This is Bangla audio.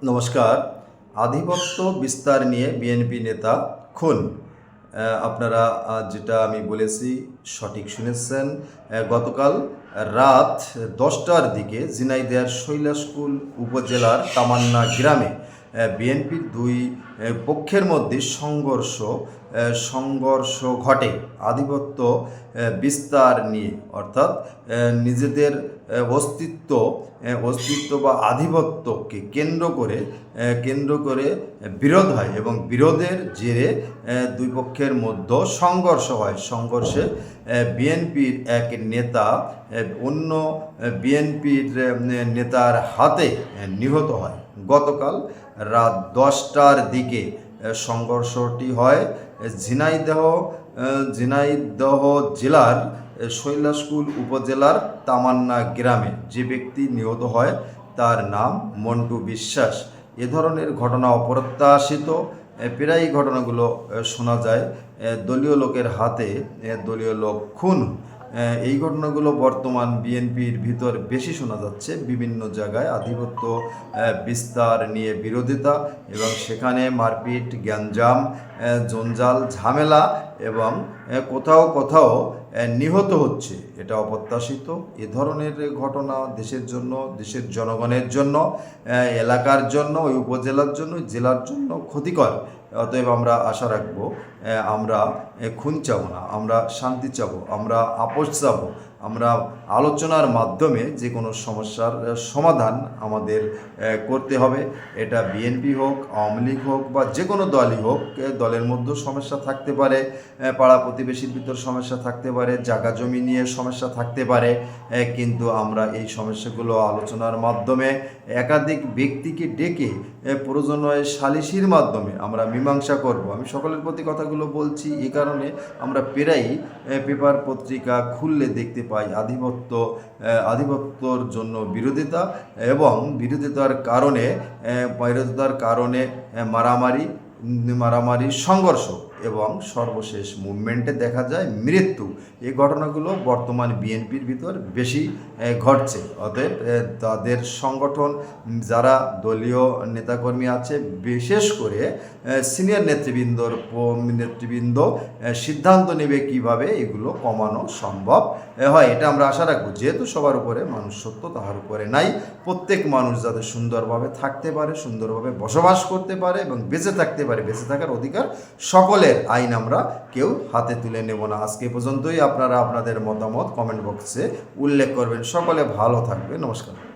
নমস্কার। আধিপত্য বিস্তার নিয়ে বিএনপি নেতা খুন। আপনারা যেটা আমি বলেছি সঠিক শুনেছেন। গতকাল রাত ১০টার দিকে ঝিনাইদহের শৈলকুপা উপজেলার তামান্না গ্রামে বিএনপির দুই পক্ষের মধ্যে সংঘর্ষ ঘটে আধিপত্য বিস্তার নিয়ে, অর্থাৎ নিজেদের অস্তিত্ব বা আধিপত্যকে কেন্দ্র করে বিরোধ হয় এবং বিরোধের জেরে দুই পক্ষের মধ্যে সংঘর্ষ হয়। সংঘর্ষে বিএনপির এক নেতা অন্য বিএনপির নেতার হাতে নিহত হয়। গতকাল রাত ১০টার দিকে সংঘর্ষটি হয় ঝিনাইদহ জেলার শৈলকুপা উপজেলার তামান্না গ্রামে। যে ব্যক্তি নিহত হয় তার নাম মন্টু বিশ্বাস। এ ধরনের ঘটনা অপ্রত্যাশিত। প্রায় ঘটনাগুলো শোনা যায় দলীয় লোকের হাতে দলীয় লোক খুন। এই ঘটনাগুলো বর্তমান বিএনপির ভিতর বেশি শোনা যাচ্ছে। বিভিন্ন জায়গায় আধিপত্য বিস্তার নিয়ে বিরোধিতা এবং সেখানে মারপিট, গ্যাঞ্জাম, জঞ্জাল, ঝামেলা এবং কোথাও নিহত হচ্ছে। এটা অপ্রত্যাশিত। এ ধরনের ঘটনা দেশের জন্য, দেশের জনগণের জন্য, এলাকার জন্য, ওই উপজেলার জন্য, জেলার জন্য ক্ষতিকর। অতএব আমরা আশা রাখব, আমরা খুন চাব না, আমরা শান্তি চাব, আমরা আপোষ চাব, আমরা আলোচনার মাধ্যমে যে কোনো সমস্যার সমাধান আমাদের করতে হবে। এটা বিএনপি হোক, আওয়ামী লীগ হোক বা যে কোনো দলই হোক, দলের মধ্যেও সমস্যা থাকতে পারে, পাড়া প্রতিবেশীর ভিতর সমস্যা থাকতে পারে, জায়গা জমি নিয়ে সমস্যা থাকতে পারে, কিন্তু আমরা এই সমস্যাগুলো আলোচনার মাধ্যমে একাধিক ব্যক্তিকে ডেকে প্রয়োজন হয় সালিসির মাধ্যমে আমরা মীমাংসা করব। আমি সকলের প্রতি কথাগুলো বলছি এই কারণে, আমরা প্রায়ই পেপার পত্রিকা খুললে দেখতে পাই আধিপত্যর জন্য বিরোধিতা এবং বিরোধিতার কারণে মারামারি, সংঘর্ষ এবং সর্বশেষ মুভমেন্টে দেখা যায় মৃত্যু। এই ঘটনাগুলো বর্তমান বিএনপির ভিতর বেশি ঘটছে। অতএব তাদের সংগঠন, যারা দলীয় নেতাকর্মী আছে, বিশেষ করে সিনিয়র নেতৃবৃন্দ সিদ্ধান্ত নেবে কিভাবে এগুলো কমানো সম্ভব হয়। এটা আমরা আশা রাখবো। যেহেতু সবার উপরে মানুষ সত্য, তাহার উপরে নাই। প্রত্যেক মানুষ যাতে সুন্দরভাবে থাকতে পারে, সুন্দরভাবে বসবাস করতে পারে এবং বেঁচে থাকতে পারে, বেঁচে থাকার অধিকার সকলের। আইন আমরা কেউ হাতে তুলে নেব না। আজকে পর্যন্তই। আপনারা আপনাদের মতামত কমেন্ট বক্সে উল্লেখ করবেন। সকলে ভালো থাকবে। নমস্কার।